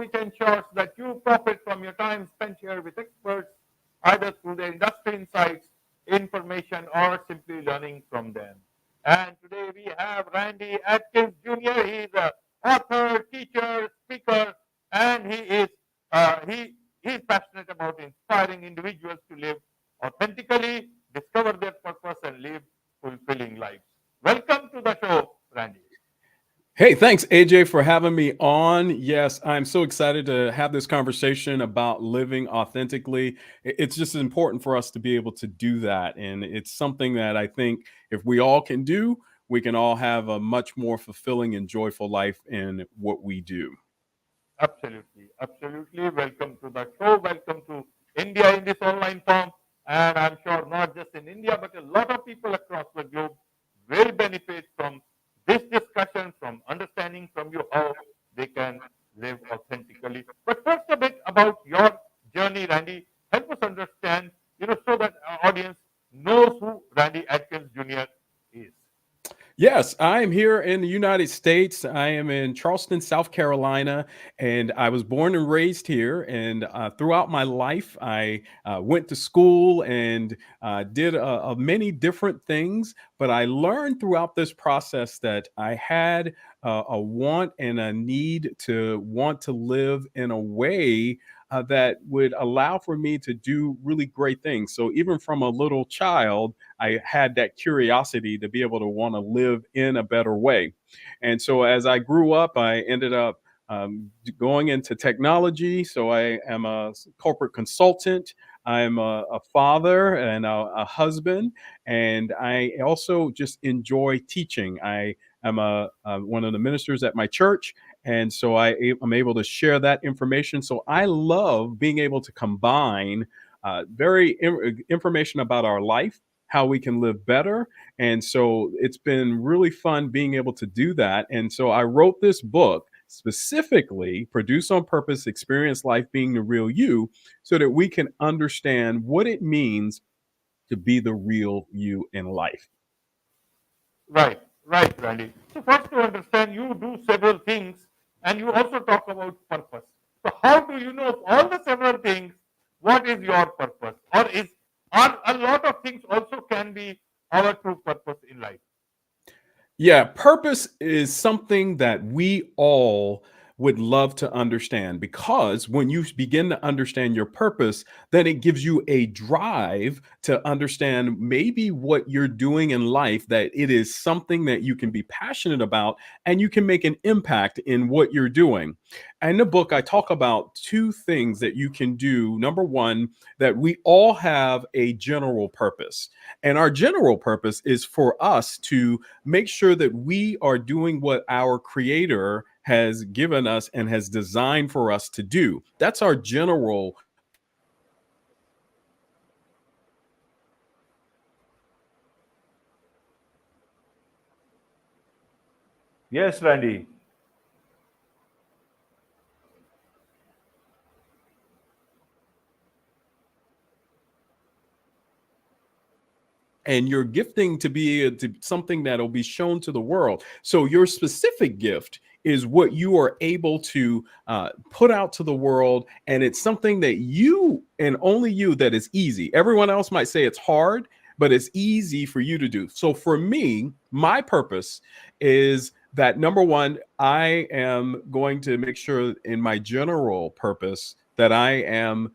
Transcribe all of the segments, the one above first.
which ensures that you profit from your time spent here with experts, either through their industry insights, information, or simply learning from them. And today we have Randy Adkins Jr. He is an author, teacher, speaker, and he is passionate about inspiring individuals to live authentically, discover their purpose, and live fulfilling lives. Welcome to the show, Randy. Hey, thanks, AJ, for having me on. Yes, I'm so excited to have this conversation about living authentically. It's just important for us to be able to do that. And it's something that I think if we all can do, we can all have a much more fulfilling and joyful life in what we do. Absolutely, absolutely. Welcome to the show. Welcome to India in this online form. And I'm sure not just in India, but a lot of people across the globe will benefit from this discussion, from understanding from you how they can live authentically. But first, a bit about your journey, Randy. Help us understand, so that our audience knows who Randy Adkins Jr. is. Yes, I am here in the United States. I am in Charleston, South Carolina, and I was born and raised here. And throughout my life, I went to school and did many different things. But I learned throughout this process that I had a want and a need to want to live in a way that would allow for me to do really great things. So even from a little child, I had that curiosity to be able to want to live in a better way. And so as I grew up, I ended up going into technology. So I am a corporate consultant. I'm a father and a husband, and I also just enjoy teaching. I am one of the ministers at my church, and so am able to share that information. So I love being able to combine information about our life, how we can live better. And so it's been really fun being able to do that. And so I wrote this book specifically, Produce on Purpose, Experience Life Being the Real You, so that we can understand what it means to be the real you in life. Right, right, Randy. So first to understand, you do several things, and you also talk about purpose. So how do you know of all the several things, what is your purpose? Or a lot of things also can be our true purpose in life? Yeah, purpose is something that we all would love to understand, because when you begin to understand your purpose, then it gives you a drive to understand maybe what you're doing in life, that it is something that you can be passionate about and you can make an impact in what you're doing. In the book, I talk about two things that you can do. Number one, that we all have a general purpose, and our general purpose is for us to make sure that we are doing what our creator has given us and has designed for us to do. That's our general. Yes, Randy. And your gifting to be something that'll be shown to the world. So your specific gift is what you are able to put out to the world, and it's something that you and only you, that is easy. Everyone else might say it's hard, but it's easy for you to do. So for me, my purpose is that, number one, I am going to make sure in my general purpose that I am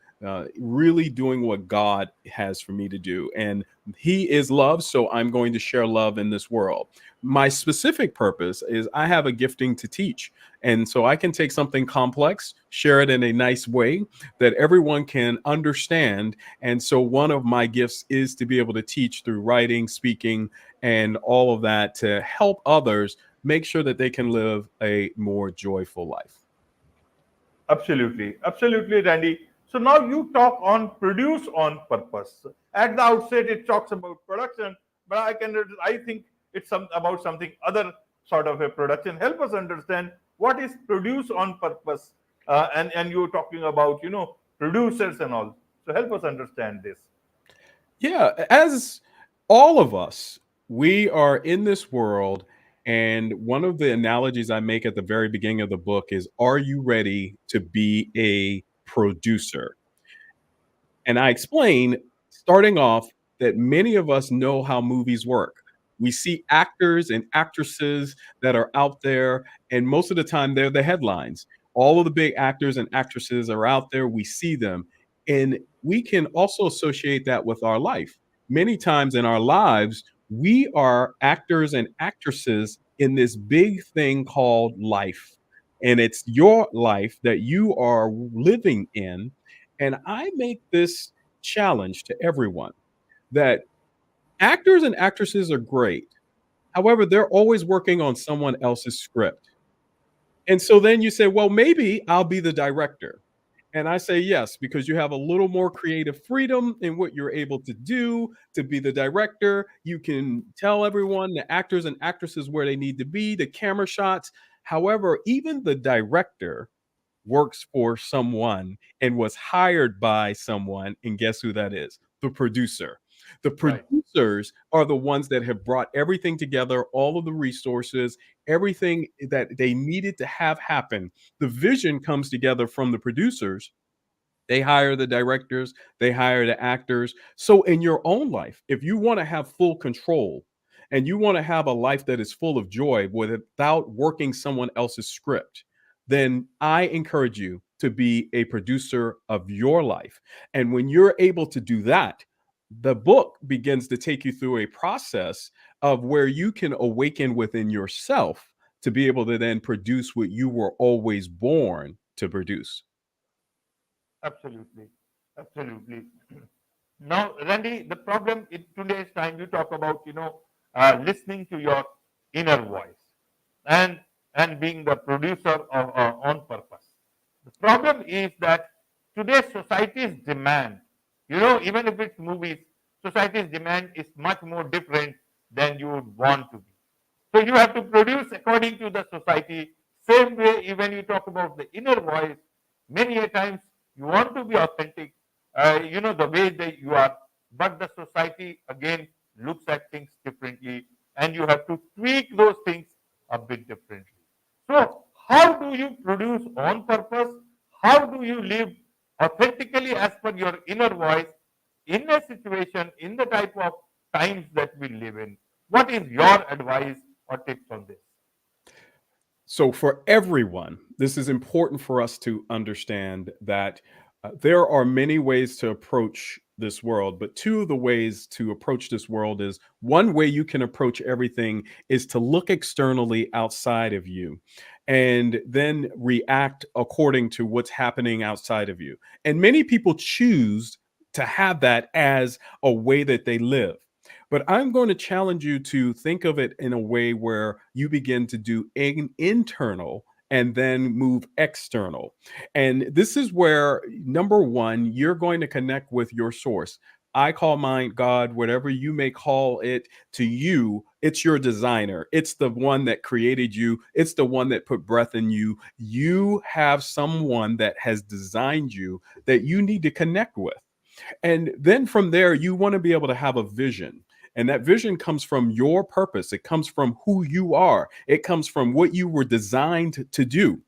really doing what God has for me to do. And He is love, so I'm going to share love in this world. My specific purpose is I have a gifting to teach. And so I can take something complex, share it in a nice way that everyone can understand. And so one of my gifts is to be able to teach through writing, speaking, and all of that, to help others make sure that they can live a more joyful life. Absolutely, absolutely, Randy. So now you talk on produce on purpose. At the outset, it talks about production, but I think it's about something other sort of a production. Help us understand what is produce on purpose, and you're talking about producers and all. So help us understand this. Yeah, as all of us, we are in this world, And one of the analogies I make at the very beginning of the book is, are you ready to be a producer? And I explain, starting off, that many of us know how movies work. We see actors and actresses that are out there, and most of the time they're the headlines. All of the big actors and actresses are out there. We see them. And we can also associate that with our life. Many times in our lives, we are actors and actresses in this big thing called life. And it's your life that you are living in, and I make this challenge to everyone that actors and actresses are great. However, they're always working on someone else's script. And so then you say, well, maybe I'll be the director. And I say yes, because you have a little more creative freedom in what you're able to do to be the director. You can tell everyone, the actors and actresses, where they need to be, the camera shots. However, even the director works for someone and was hired by someone, and guess who that is? The producer. The Right. producers are the ones that have brought everything together, all of the resources, everything that they needed to have happen. The vision comes together from the producers. They hire the directors, they hire the actors. So in your own life, if you want to have full control and you want to have a life that is full of joy without working someone else's script, then I encourage you to be a producer of your life. And when you're able to do that, the book begins to take you through a process of where you can awaken within yourself to be able to then produce what you were always born to produce. Absolutely. Absolutely. Now, Randy, the problem in today's time, you talk about, listening to your inner voice and and being the producer of on purpose. The problem is that today's society's demand, even if it's movies, society's demand is much more different than you would want to be. So you have to produce according to the society. Same way, even you talk about the inner voice, many a times you want to be authentic, the way that you are, but the society again looks at things differently, and you have to tweak those things a bit differently. So, how do you produce on purpose? How do you live authentically as per your inner voice in a situation, in the type of times that we live in? What is your advice or tips on this? So, for everyone, this is important for us to understand that there are many ways to approach this world, but two of the ways to approach this world is one way you can approach everything is to look externally outside of you and then react according to what's happening outside of you. And many people choose to have that as a way that they live. But I'm going to challenge you to think of it in a way where you begin to do internal and then move external. And this is where, number one, you're going to connect with your source. I call mine God, whatever you may call it to you, it's your designer. It's the one that created you. It's the one that put breath in you. You have someone that has designed you that you need to connect with. And then from there, you want to be able to have a vision. And that vision comes from your purpose. It comes from who you are. It comes from what you were designed to do.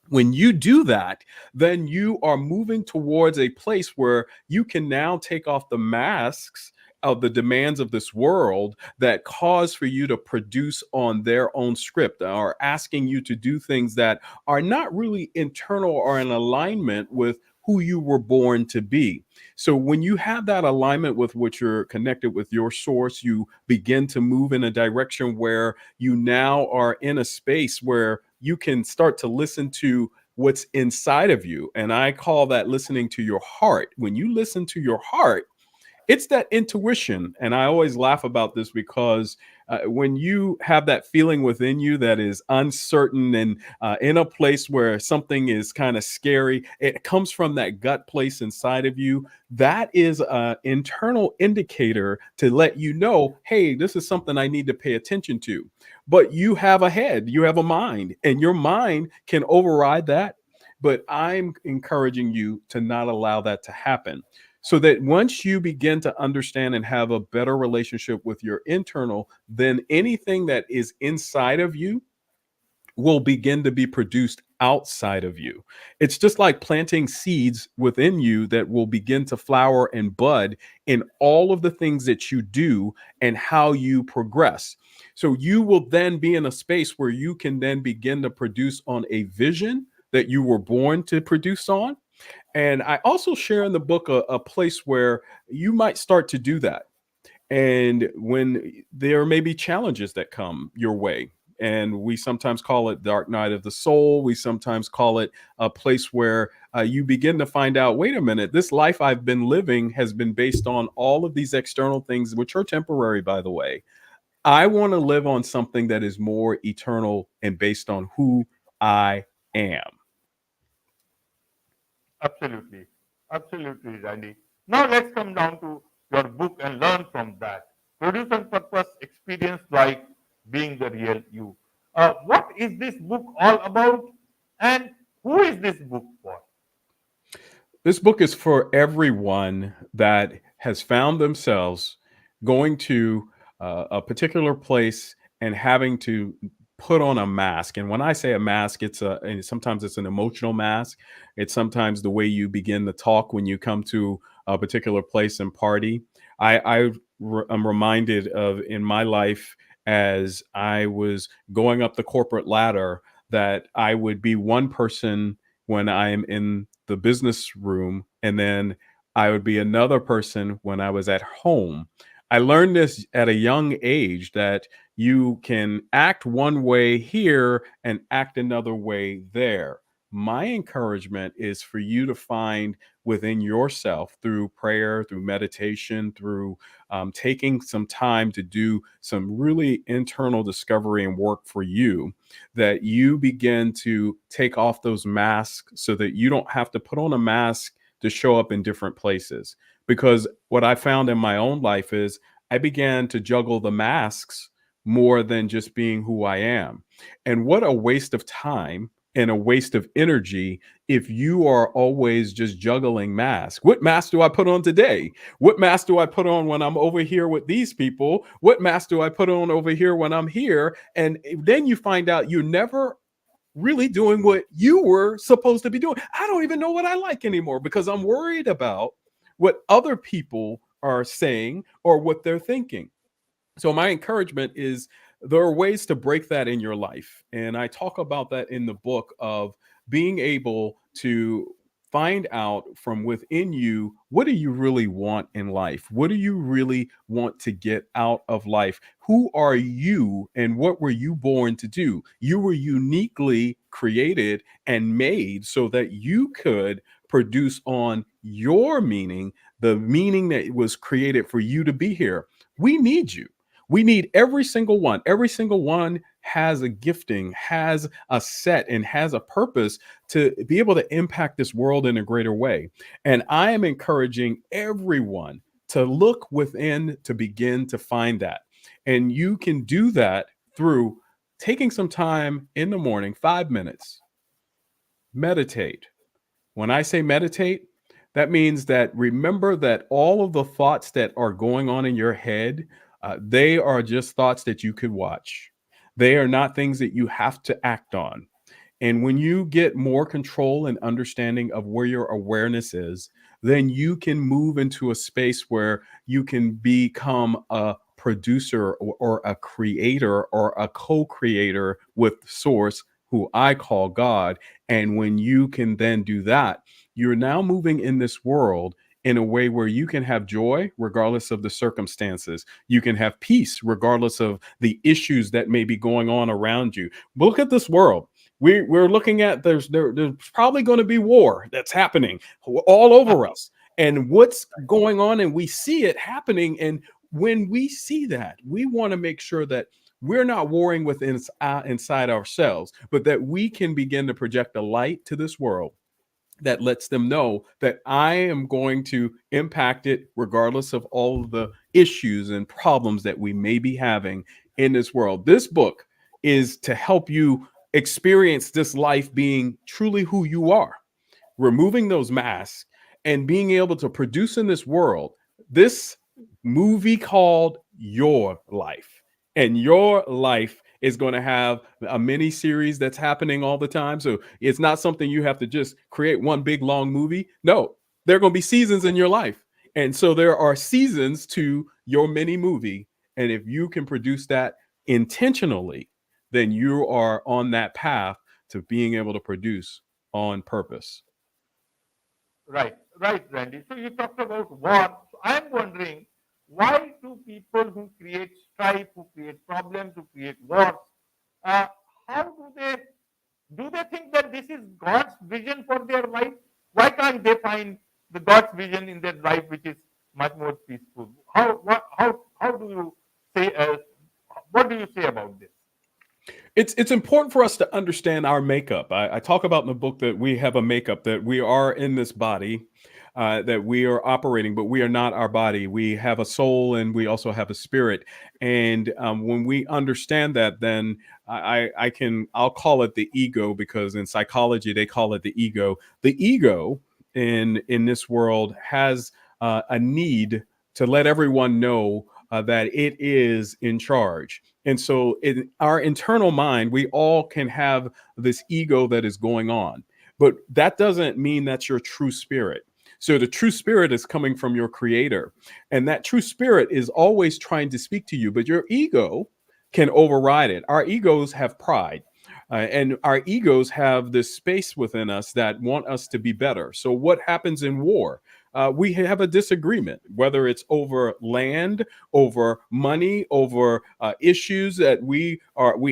When you do that, then you are moving towards a place where you can now take off the masks of the demands of this world that cause for you to produce on their own script, or asking you to do things that are not really internal or in alignment with who you were born to be. So when you have that alignment with what you're connected with your source, you begin to move in a direction where you now are in a space where you can start to listen to what's inside of you. And I call that listening to your heart. When you listen to your heart, it's that intuition. And I always laugh about this because when you have that feeling within you that is uncertain and in a place where something is kind of scary, it comes from that gut place inside of you. That is an internal indicator to let you know, hey, this is something I need to pay attention to. But you have a head, you have a mind, and your mind can override that. But I'm encouraging you to not allow that to happen. so that once you begin to understand and have a better relationship with your internal, then anything that is inside of you will begin to be produced outside of you. It's just like planting seeds within you that will begin to flower and bud in all of the things that you do and how you progress. So you will then be in a space where you can then begin to produce on a vision that you were born to produce on. And I also share in the book a place where you might start to do that. And when there may be challenges that come your way, and we sometimes call it dark night of the soul, we sometimes call it a place where you begin to find out, wait a minute, this life I've been living has been based on all of these external things, which are temporary, by the way. I want to live on something that is more eternal and based on who I am. Absolutely. Absolutely, Randy. Now let's come down to your book and learn from that. Produce and purpose experience like being the real you. What is this book all about? And who is this book for? This book is for everyone that has found themselves going to a particular place and having to put on a mask. And when I say a mask, and sometimes it's an emotional mask. It's sometimes the way you begin to talk when you come to a particular place and party. I'm reminded of in my life as I was going up the corporate ladder that I would be one person when I am in the business room, and then I would be another person when I was at home. I learned this at a young age that you can act one way here and act another way there. My encouragement is for you to find within yourself through prayer, through meditation, through taking some time to do some really internal discovery and work for you, that you begin to take off those masks so that you don't have to put on a mask to show up in different places. Because what I found in my own life is I began to juggle the masks more than just being who I am. And what a waste of time and a waste of energy if you are always just juggling masks. What mask do I put on today? What mask do I put on when I'm over here with these people? What mask do I put on over here when I'm here? And then you find out you're never really doing what you were supposed to be doing. I don't even know what I like anymore because I'm worried about what other people are saying or what they're thinking. So my encouragement is there are ways to break that in your life. And I talk about that in the book of being able to find out from within you, what do you really want in life? What do you really want to get out of life? Who are you and what were you born to do? You were uniquely created and made so that you could produce on your meaning, the meaning that was created for you to be here. We need you. We need every single one. Every single one has a gifting, has a set, and has a purpose to be able to impact this world in a greater way. And I am encouraging everyone to look within to begin to find that. And you can do that through taking some time in the morning, 5 minutes, meditate. When I say meditate, that means that remember that all of the thoughts that are going on in your head, they are just thoughts that you could watch. They are not things that you have to act on. And when you get more control and understanding of where your awareness is, then you can move into a space where you can become a producer or a creator or a co creator with Source, who I call God. And when you can then do that, you're now moving in this world in a way where you can have joy regardless of the circumstances. You can have peace regardless of the issues that may be going on around you. Look at this world. We're looking at there's probably going to be war that's happening all over us, and what's going on, and we see it happening. And when we see that, we want to make sure that we're not warring within inside ourselves, but that we can begin to project a light to this world that lets them know that I am going to impact it regardless of all of the issues and problems that we may be having in this world. This book is to help you experience this life being truly who you are, removing those masks and being able to produce in this world this movie called Your Life. And your life is going to have a mini series that's happening all the time. So it's not something you have to just create one big long movie. No, there are going to be seasons in your life. And so there are seasons to your mini movie. And if you can produce that intentionally, then you are on that path to being able to produce on purpose. Right, right, Randy. So you talked about war. So I'm wondering, why do people who create strife, who create problems, who create wars, uh, how do they think that this is God's vision for their life? Why can't they find the God's vision in their life, which is much more peaceful? How do you say? What do you say about this? It's important for us to understand our makeup. I talk about in the book that we have a makeup, that we are in this body, that we are operating, but we are not our body. We have a soul and we also have a spirit. And when we understand that, then I'll call it the ego, because in psychology they call it the ego. The ego in this world has a need to let everyone know that it is in charge. And so, in our internal mind, we all can have this ego that is going on, but that doesn't mean that's your true spirit. So, the true spirit is coming from your creator, and that true spirit is always trying to speak to you, but your ego can override it. Our egos have pride. And our egos have this space within us that want us to be better. So, what happens in war? We have a disagreement, whether it's over land, over money, over issues that we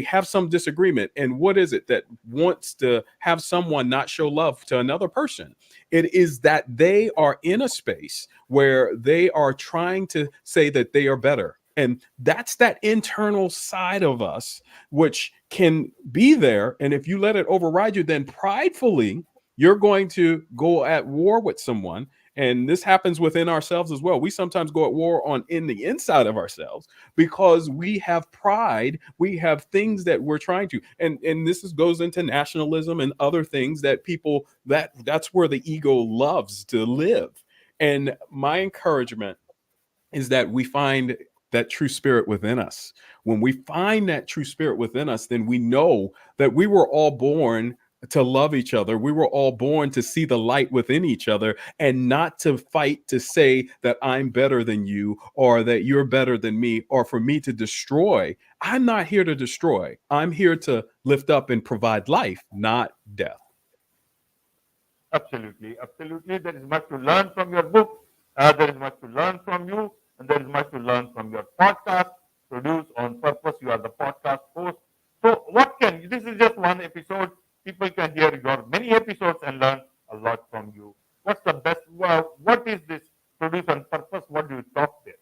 have some disagreement. And what is it that wants to have someone not show love to another person? It is that they are in a space where they are trying to say that they are better. And that's that internal side of us, which can be there. And if you let it override you, then pridefully, you're going to go at war with someone. And this happens within ourselves as well. We sometimes go at war on in the inside of ourselves because we have pride. We have things that we're trying to, and goes into nationalism and other things that people, that's where the ego loves to live. And my encouragement is that we find that true spirit within us. When we find that true spirit within us, then we know that we were all born to love each other. We were all born to see the light within each other and not to fight to say that I'm better than you or that you're better than me or for me to destroy. I'm not here to destroy. I'm here to lift up and provide life, not death. Absolutely, absolutely. There is much to learn from your book. There is much to learn from you, and there is much to learn from your podcast. Produce on purpose. You are the podcast host. So, what can this is just one episode. People can hear your many episodes and learn a lot from you. What's the best? Well, what is this produce on purpose? What do you talk there?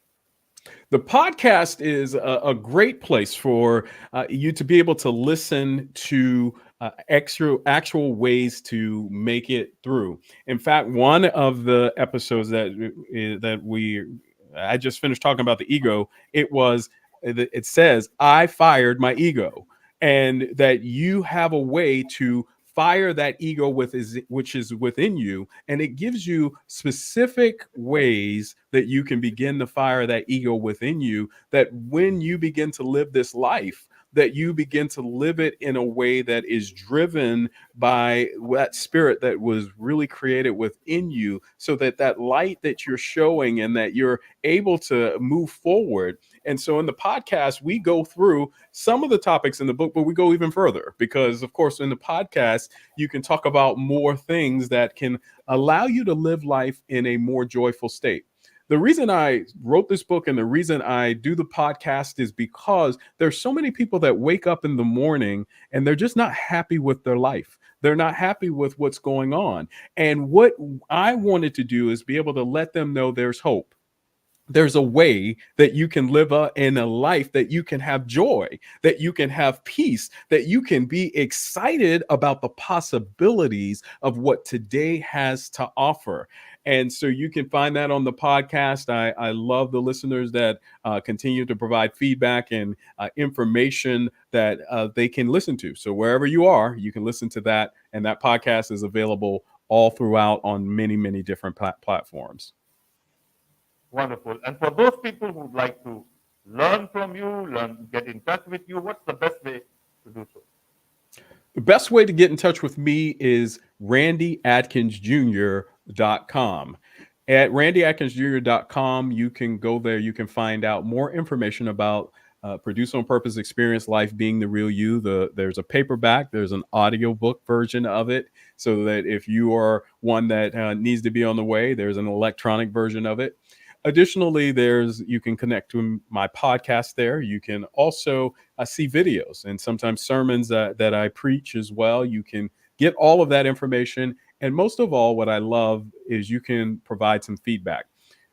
The podcast is a great place for you to be able to listen to actual ways to make it through. In fact, one of the episodes that we I just finished talking about the ego. It says I fired my ego, and that you have a way to fire that ego which is within you, and it gives you specific ways that you can begin to fire that ego within you, that when you begin to live this life, that you begin to live it in a way that is driven by that spirit that was really created within you, so that that light that you're showing and that you're able to move forward. And so in the podcast, we go through some of the topics in the book, but we go even further because, of course, in the podcast, you can talk about more things that can allow you to live life in a more joyful state. The reason I wrote this book and the reason I do the podcast is because there's so many people that wake up in the morning and they're just not happy with their life. They're not happy with what's going on. And what I wanted to do is be able to let them know there's hope. There's a way that you can live in a life that you can have joy, that you can have peace, that you can be excited about the possibilities of what today has to offer. And so you can find that on the podcast. I love the listeners that continue to provide feedback and information that they can listen to. So wherever you are, you can listen to that. And that podcast is available all throughout on many, many different platforms. Wonderful. And for those people who would like to learn from you, get in touch with you, what's the best way to do so? The best way to get in touch with me is randyadkinsjr.com. At randyadkinsjr.com, you can go there. You can find out more information about Produce on Purpose Experience Life Being the Real You. There's a paperback, there's an audiobook version of it, so that if you are one that needs to be on the way, there's an electronic version of it. Additionally, you can connect to my podcast there. You can also see videos and sometimes sermons that I preach as well. You can get all of that information. And most of all, what I love is you can provide some feedback.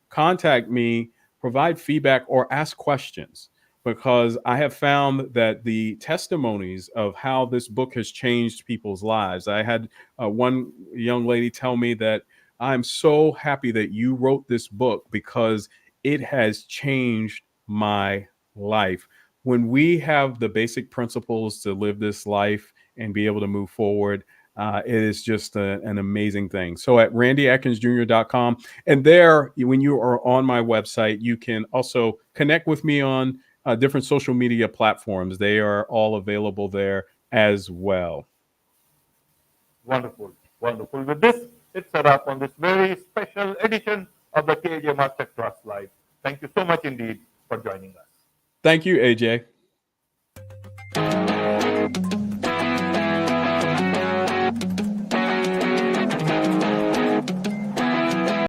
Contact me, provide feedback, or ask questions, because I have found that the testimonies of how this book has changed people's lives. I had one young lady tell me that I'm so happy that you wrote this book because it has changed my life. When we have the basic principles to live this life and be able to move forward, it is just an amazing thing. So at randyadkinsjr.com, and there, when you are on my website, you can also connect with me on different social media platforms. They are all available there as well. Wonderful. Wonderful. With this, it's a wrap on this very special edition of the KAJ Masterclass Live. Thank you so much indeed for joining us. Thank you, AJ.